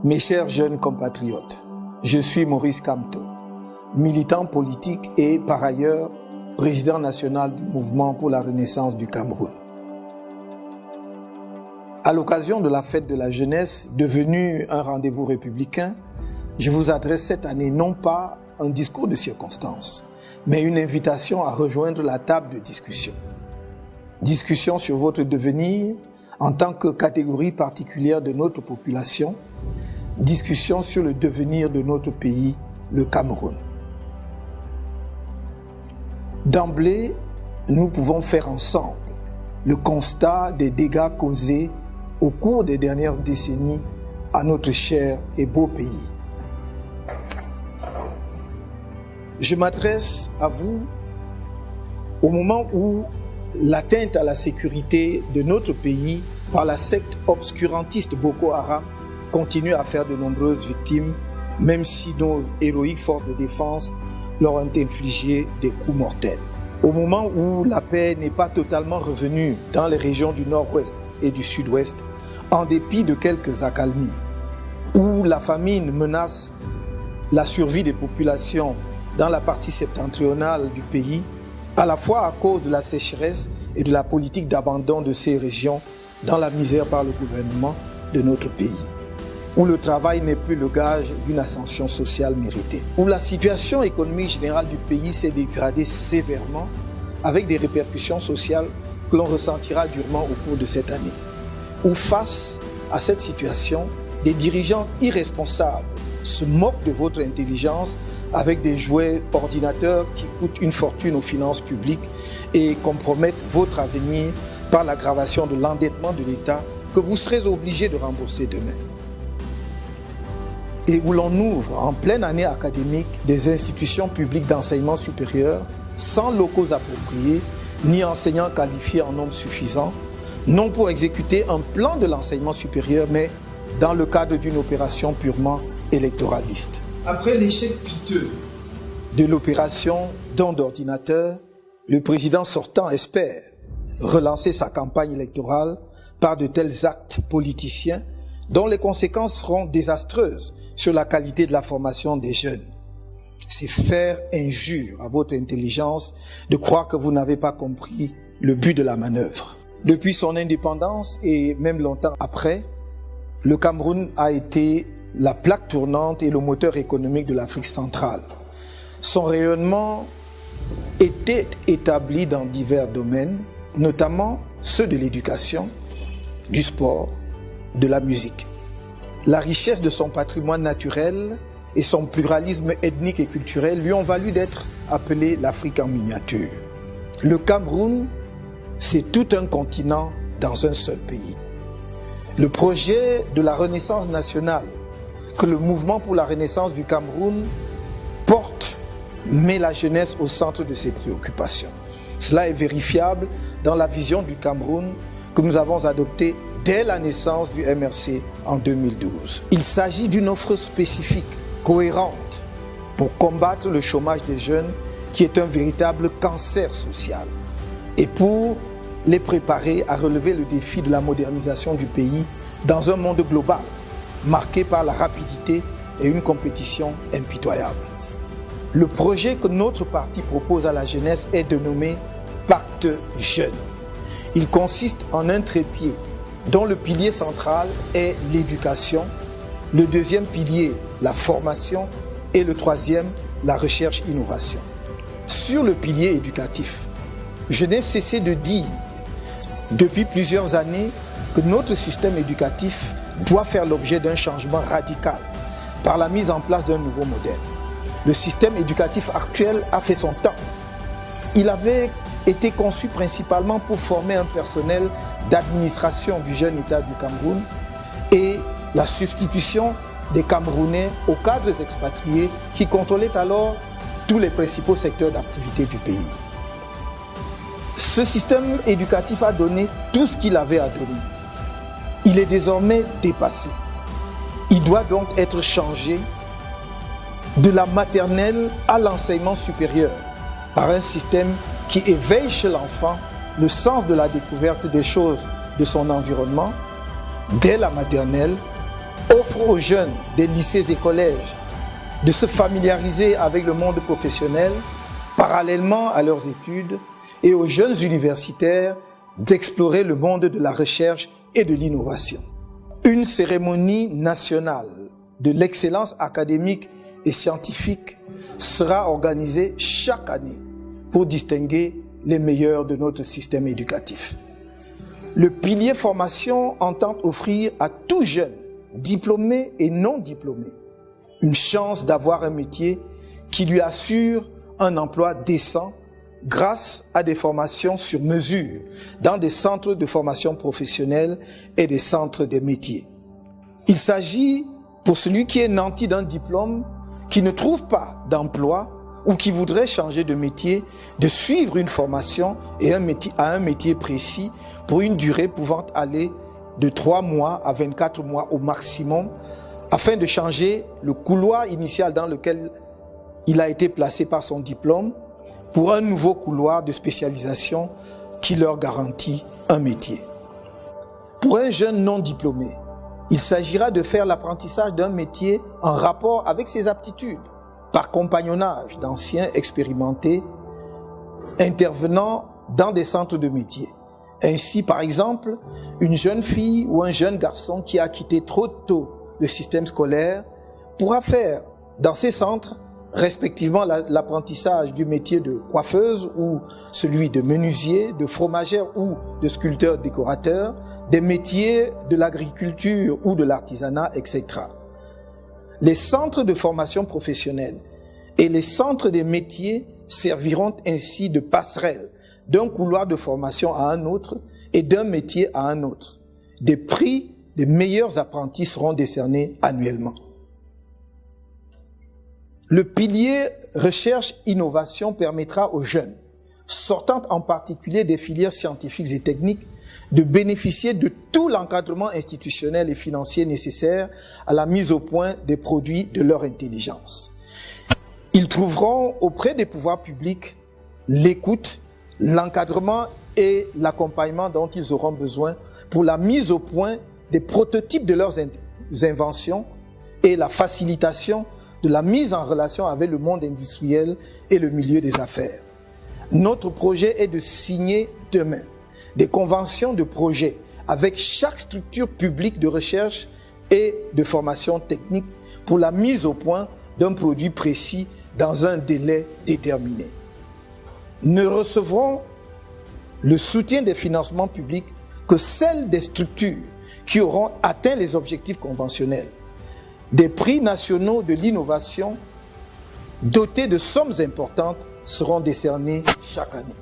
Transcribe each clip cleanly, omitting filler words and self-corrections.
Mes chers jeunes compatriotes, je suis Maurice Kamto, militant politique et par ailleurs président national du mouvement pour la renaissance du Cameroun. À l'occasion de la fête de la jeunesse, devenue un rendez-vous républicain, je vous adresse cette année non pas un discours de circonstance, mais une invitation à rejoindre la table de discussion. Discussion sur votre devenir en tant que catégorie particulière de notre population, discussion sur le devenir de notre pays, le Cameroun. D'emblée, nous pouvons faire ensemble le constat des dégâts causés au cours des dernières décennies à notre cher et beau pays. Je m'adresse à vous au moment où l'atteinte à la sécurité de notre pays par la secte obscurantiste Boko Haram continue à faire de nombreuses victimes, même si nos héroïques forces de défense leur ont infligé des coups mortels. Au moment où la paix n'est pas totalement revenue dans les régions du nord-ouest et du sud-ouest, en dépit de quelques accalmies, où la famine menace la survie des populations dans la partie septentrionale du pays, à la fois à cause de la sécheresse et de la politique d'abandon de ces régions dans la misère par le gouvernement de notre pays, où le travail n'est plus le gage d'une ascension sociale méritée, où la situation économique générale du pays s'est dégradée sévèrement avec des répercussions sociales que l'on ressentira durement au cours de cette année, où face à cette situation, des dirigeants irresponsables se moquent de votre intelligence avec des jouets ordinateurs qui coûtent une fortune aux finances publiques et compromettent votre avenir par l'aggravation de l'endettement de l'État que vous serez obligé de rembourser demain. Et où l'on ouvre en pleine année académique des institutions publiques d'enseignement supérieur sans locaux appropriés ni enseignants qualifiés en nombre suffisant, non pour exécuter un plan de l'enseignement supérieur, mais dans le cadre d'une opération purement électoraliste. Après l'échec piteux de l'opération don d'ordinateur, le président sortant espère relancer sa campagne électorale par de tels actes politiciens dont les conséquences seront désastreuses sur la qualité de la formation des jeunes. C'est faire injure à votre intelligence de croire que vous n'avez pas compris le but de la manœuvre. Depuis son indépendance et même longtemps après, le Cameroun a été la plaque tournante et le moteur économique de l'Afrique centrale. Son rayonnement était établi dans divers domaines, notamment ceux de l'éducation, du sport, de la musique. La richesse de son patrimoine naturel et son pluralisme ethnique et culturel lui ont valu d'être appelé l'Afrique en miniature. Le Cameroun, c'est tout un continent dans un seul pays. Le projet de la Renaissance nationale que le mouvement pour la renaissance du Cameroun porte met la jeunesse au centre de ses préoccupations. Cela est vérifiable dans la vision du Cameroun que nous avons adoptée dès la naissance du MRC en 2012. Il s'agit d'une offre spécifique, cohérente, pour combattre le chômage des jeunes qui est un véritable cancer social et pour les préparer à relever le défi de la modernisation du pays dans un monde global marqué par la rapidité et une compétition impitoyable. Le projet que notre parti propose à la jeunesse est dénommé Pacte Jeune. Il consiste en un trépied dont le pilier central est l'éducation, le deuxième pilier la formation et le troisième la recherche-innovation. Sur le pilier éducatif, je n'ai cessé de dire depuis plusieurs années que notre système éducatif doit faire l'objet d'un changement radical par la mise en place d'un nouveau modèle. Le système éducatif actuel a fait son temps. Il avait été conçu principalement pour former un personnel d'administration du jeune État du Cameroun et la substitution des Camerounais aux cadres expatriés qui contrôlaient alors tous les principaux secteurs d'activité du pays. Ce système éducatif a donné tout ce qu'il avait à donner. Il est désormais dépassé. Il doit donc être changé de la maternelle à l'enseignement supérieur par un système qui éveille chez l'enfant le sens de la découverte des choses de son environnement dès la maternelle offre aux jeunes des lycées et collèges de se familiariser avec le monde professionnel parallèlement à leurs études et aux jeunes universitaires d'explorer le monde de la recherche et de l'innovation. Une cérémonie nationale de l'excellence académique et scientifique sera organisée chaque année pour distinguer les meilleurs de notre système éducatif. Le pilier formation entend offrir à tout jeune, diplômé et non diplômé, une chance d'avoir un métier qui lui assure un emploi décent grâce à des formations sur mesure dans des centres de formation professionnelle et des centres des métiers. Il s'agit pour celui qui est nanti d'un diplôme, qui ne trouve pas d'emploi ou qui voudrait changer de métier, de suivre une formation et un métier précis pour une durée pouvant aller de 3 mois à 24 mois au maximum, afin de changer le couloir initial dans lequel il a été placé par son diplôme pour un nouveau couloir de spécialisation qui leur garantit un métier. Pour un jeune non diplômé, il s'agira de faire l'apprentissage d'un métier en rapport avec ses aptitudes, par compagnonnage d'anciens expérimentés intervenant dans des centres de métiers. Ainsi, par exemple, une jeune fille ou un jeune garçon qui a quitté trop tôt le système scolaire pourra faire dans ces centres respectivement l'apprentissage du métier de coiffeuse ou celui de menuisier, de fromagère ou de sculpteur-décorateur, des métiers de l'agriculture ou de l'artisanat, etc. Les centres de formation professionnelle et les centres des métiers serviront ainsi de passerelle d'un couloir de formation à un autre et d'un métier à un autre. Des prix des meilleurs apprentis seront décernés annuellement. Le pilier recherche-innovation permettra aux jeunes, sortant en particulier des filières scientifiques et techniques, de bénéficier de tout l'encadrement institutionnel et financier nécessaire à la mise au point des produits de leur intelligence. Ils trouveront auprès des pouvoirs publics l'écoute, l'encadrement et l'accompagnement dont ils auront besoin pour la mise au point des prototypes de leurs inventions et la facilitation de la mise en relation avec le monde industriel et le milieu des affaires. Notre projet est de signer demain des conventions de projet avec chaque structure publique de recherche et de formation technique pour la mise au point d'un produit précis dans un délai déterminé. Ne recevront le soutien des financements publics que celles des structures qui auront atteint les objectifs conventionnels. Des prix nationaux de l'innovation dotés de sommes importantes seront décernés chaque année.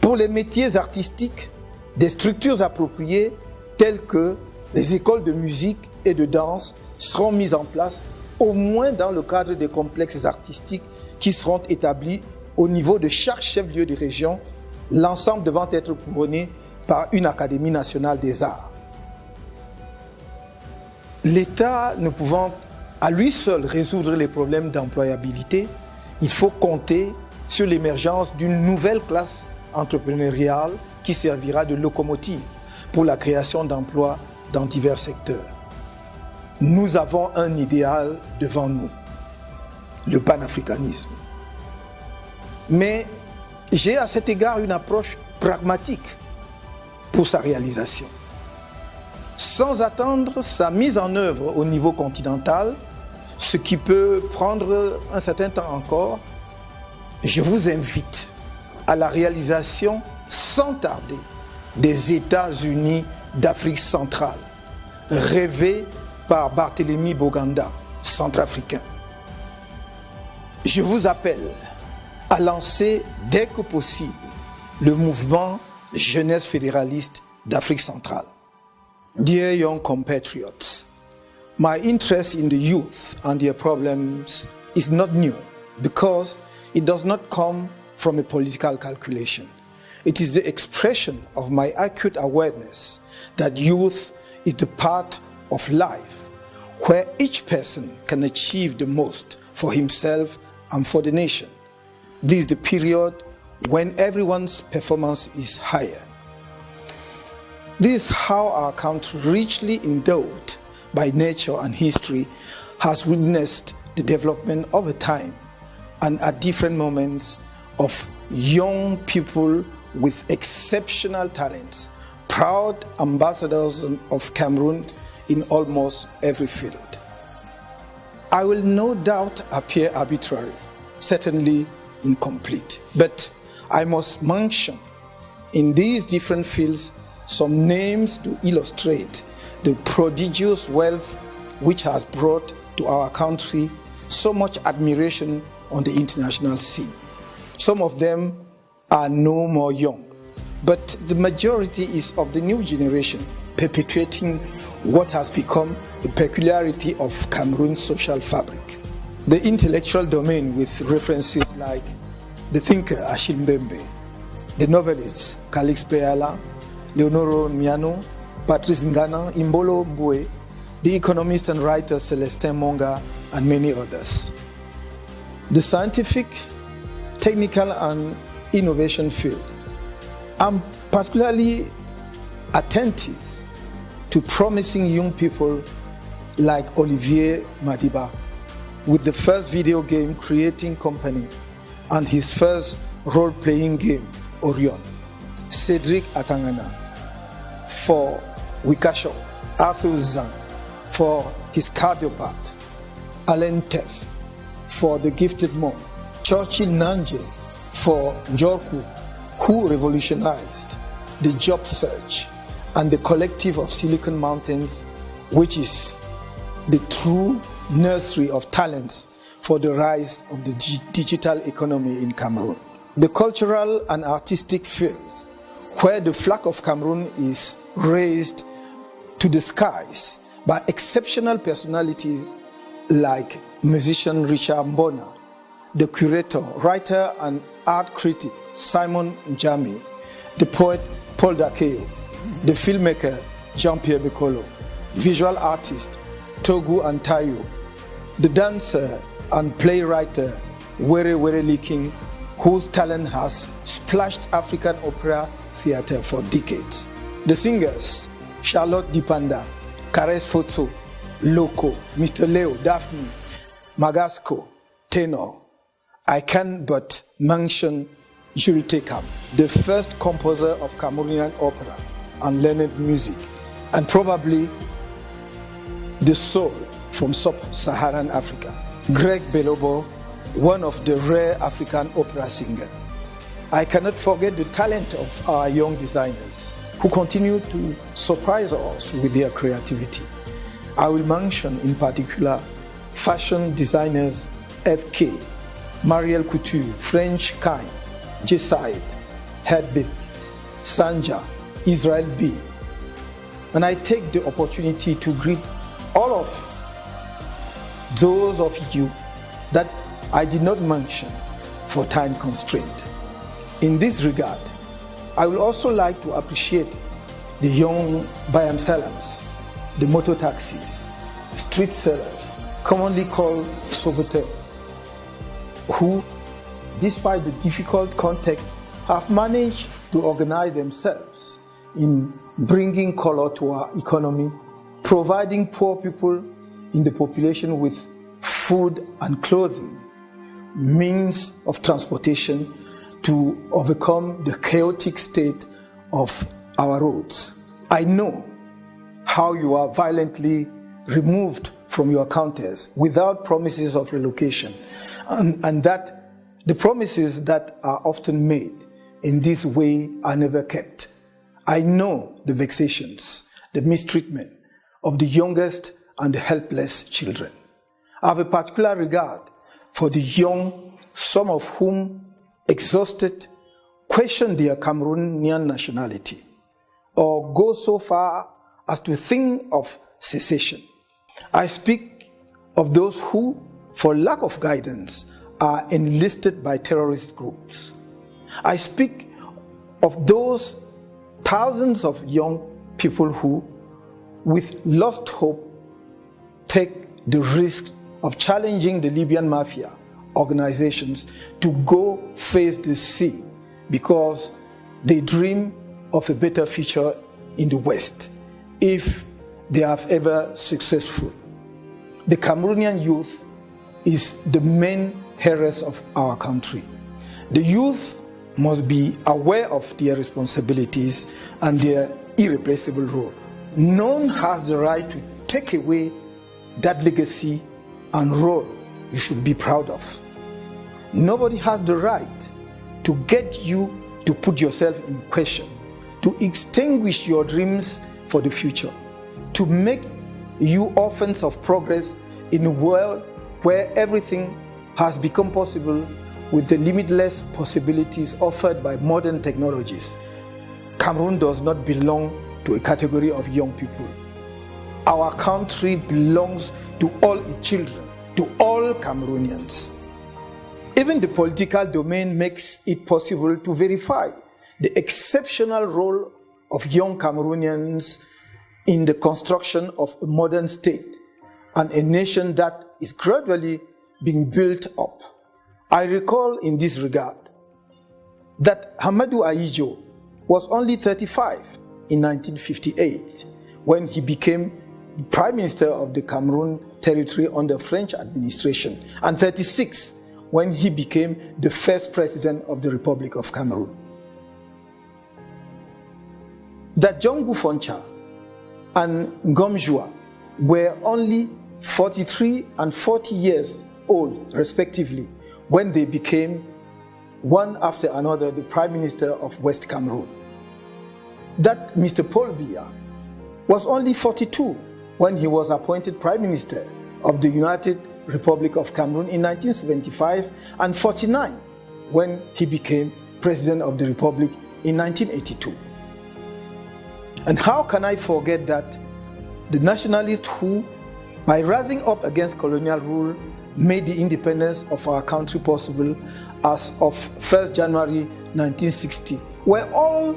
Pour les métiers artistiques, des structures appropriées telles que les écoles de musique et de danse seront mises en place au moins dans le cadre des complexes artistiques qui seront établis au niveau de chaque chef-lieu de région, l'ensemble devant être couronné par une Académie nationale des arts. L'État ne pouvant à lui seul résoudre les problèmes d'employabilité, il faut compter sur l'émergence d'une nouvelle classe entrepreneuriale qui servira de locomotive pour la création d'emplois dans divers secteurs. Nous avons un idéal devant nous, le panafricanisme. Mais j'ai à cet égard une approche pragmatique pour sa réalisation. Sans attendre sa mise en œuvre au niveau continental, ce qui peut prendre un certain temps encore, je vous invite à la réalisation sans tarder des États-Unis d'Afrique centrale, rêvés par Barthélemy Boganda, centrafricain. Je vous appelle à lancer dès que possible le mouvement Jeunesse fédéraliste d'Afrique centrale. Dear young compatriots, my interest in the youth and their problems is not new because it does not come from a political calculation. It is the expression of my acute awareness that youth is the part of life where each person can achieve the most for himself and for the nation. This is the period when everyone's performance is higher. This is how our country, richly endowed by nature and history, has witnessed the development over time and at different moments of young people with exceptional talents, proud ambassadors of Cameroon in almost every field. I will no doubt appear arbitrary, certainly incomplete, but I must mention in these different fields some names to illustrate the prodigious wealth which has brought to our country so much admiration on the international scene. Some of them are no more young, but the majority is of the new generation, perpetuating what has become the peculiarity of Cameroon's social fabric. The intellectual domain with references like the thinker Achille Mbembe, the novelists Calix Beala, Leonoro Miano, Patrice Ngana, Imbolo Mbue, the economist and writer Celestin Monga, and many others. The scientific, technical, and innovation field. I'm particularly attentive to promising young people like Olivier Madiba, with the first video game creating company and his first role-playing game, Orion. Cedric Atangana for Wikasho, Arthur Zhang for his cardiopath, Alain Teff for The Gifted Mom, Churchill Nanje for Njorku, who revolutionized the job search, and the collective of Silicon Mountains, which is the true nursery of talents for the rise of the digital economy in Cameroon. The cultural and artistic field, where the flag of Cameroon is raised to the skies by exceptional personalities like musician Richard Mbona, the curator, writer, and art critic Simon Njami, the poet Paul Dakeo, the filmmaker Jean-Pierre Bekolo, visual artist Togu Antayo, the dancer and playwright Were Were Liking, whose talent has splashed African opera theater for decades. The singers Charlotte Dipanda, Kares Foto, Loco, Mr. Leo, Daphne, Magasco, Tenor. I can but mention Jules Tekam, the first composer of Cameroonian opera and learned music, and probably the soul from sub-Saharan Africa. Greg Belobo, one of the rare African opera singers. I cannot forget the talent of our young designers who continue to surprise us with their creativity. I will mention in particular fashion designers FK, Marielle Couture, French Kind, J-Side, Headbit, Sanja, Israel B. And I take the opportunity to greet all of those of you that I did not mention for time constraint. In this regard, I would also like to appreciate the young Bayam Salams, the motor taxis, street sellers, commonly called sauveteurs, who, despite the difficult context, have managed to organize themselves in bringing color to our economy, providing poor people in the population with food and clothing, means of transportation to overcome the chaotic state of our roads. I know how you are violently removed from your counters without promises of relocation, and that the promises that are often made in this way are never kept. I know the vexations, the mistreatment of the youngest and the helpless children. I have a particular regard for the young, some of whom, exhausted, question their Cameroonian nationality or go so far as to think of secession. I speak of those who, for lack of guidance, are enlisted by terrorist groups. I speak of those thousands of young people who, with lost hope, take the risk of challenging the Libyan mafia organizations to go face the sea because they dream of a better future in the West if they have ever successful. The Cameroonian youth is the main heiress of our country. The youth must be aware of their responsibilities and their irreplaceable role. None has the right to take away that legacy and role you should be proud of. Nobody has the right to get you to put yourself in question, to extinguish your dreams for the future, to make you orphans of progress in a world where everything has become possible with the limitless possibilities offered by modern technologies. Cameroon does not belong to a category of young people. Our country belongs to all its children, to all Cameroonians. Even the political domain makes it possible to verify the exceptional role of young Cameroonians in the construction of a modern state and a nation that is gradually being built up. I recall in this regard that Hamadou Ahidjo was only 35 in 1958 when he became Prime Minister of the Cameroon territory under French administration, and 36 when he became the first President of the Republic of Cameroon. That Djongu Foncha and Ngom Joua were only 43 and 40 years old, respectively, when they became, one after another, the Prime Minister of West Cameroon. That Mr. Paul Biya was only 42 when he was appointed Prime Minister of the United Republic of Cameroon in 1975, and 49 when he became President of the Republic in 1982. And how can I forget that the nationalists who, by rising up against colonial rule, made the independence of our country possible as of 1st January 1960, were all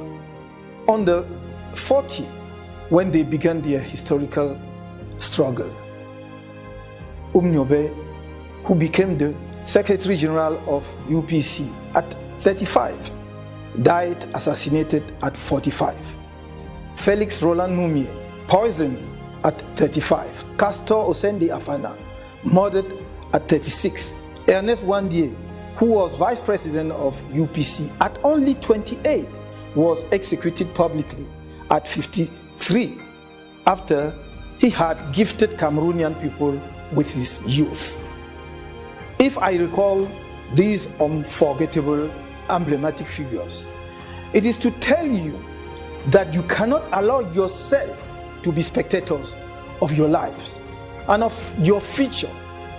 under 40 when they began their historical struggle. Nyobe, who became the Secretary General of UPC at 35, died assassinated at 45. Felix Roland Numie, poisoned at 35. Castor Osende Afana, murdered at 36. Ernest Wandie, who was Vice President of UPC at only 28, was executed publicly at 53 after he had gifted Cameroonian people with his youth. If I recall these unforgettable, emblematic figures, it is to tell you that you cannot allow yourself to be spectators of your lives and of your future,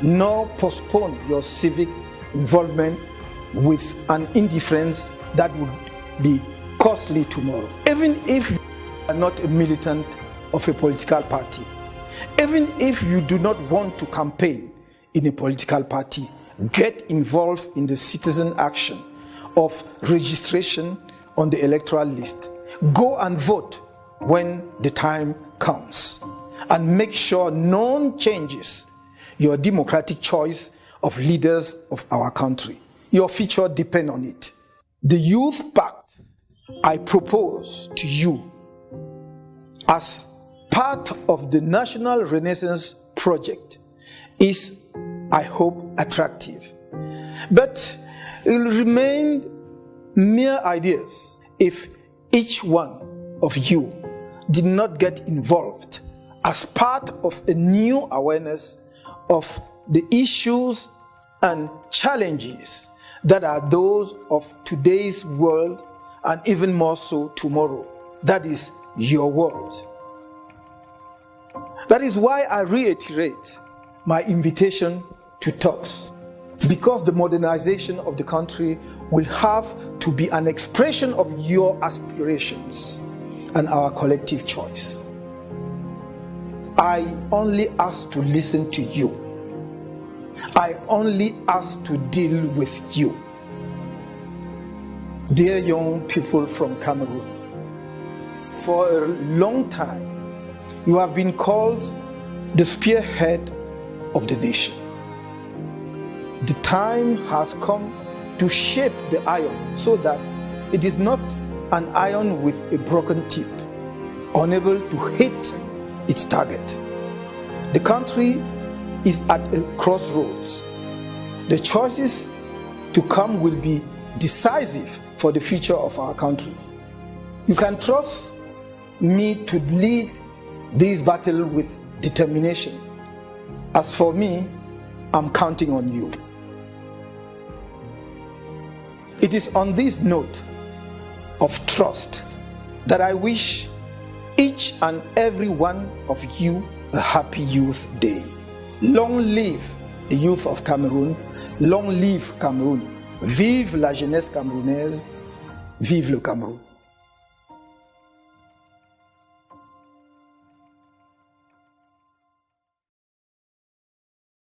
nor postpone your civic involvement with an indifference that would be costly tomorrow. Even if you are not a militant of a political party, even if you do not want to campaign in a political party, get involved in the citizen action of registration on the electoral list. Go and vote when the time comes, and make sure none changes your democratic choice of leaders of our country. Your future depends on it. The Youth Pact I propose to you as part of the National Renaissance Project is, I hope, attractive. But it will remain mere ideas if each one of you did not get involved as part of a new awareness of the issues and challenges that are those of today's world, and even more so tomorrow. That is your world. That is why I reiterate my invitation to talks, because the modernization of the country will have to be an expression of your aspirations and our collective choice. I only ask to listen to you. I only ask to deal with you. Dear young people from Cameroon, for a long time, you have been called the spearhead of the nation. The time has come to shape the iron so that it is not an iron with a broken tip, unable to hit its target. The country is at a crossroads. The choices to come will be decisive for the future of our country. You can trust me to lead this battle with determination. As for me, I'm counting on you. It is on this note of trust that I wish each and every one of you a happy Youth Day. Long live the youth of Cameroon. Long live Cameroon. Vive la jeunesse camerounaise. Vive le Cameroun.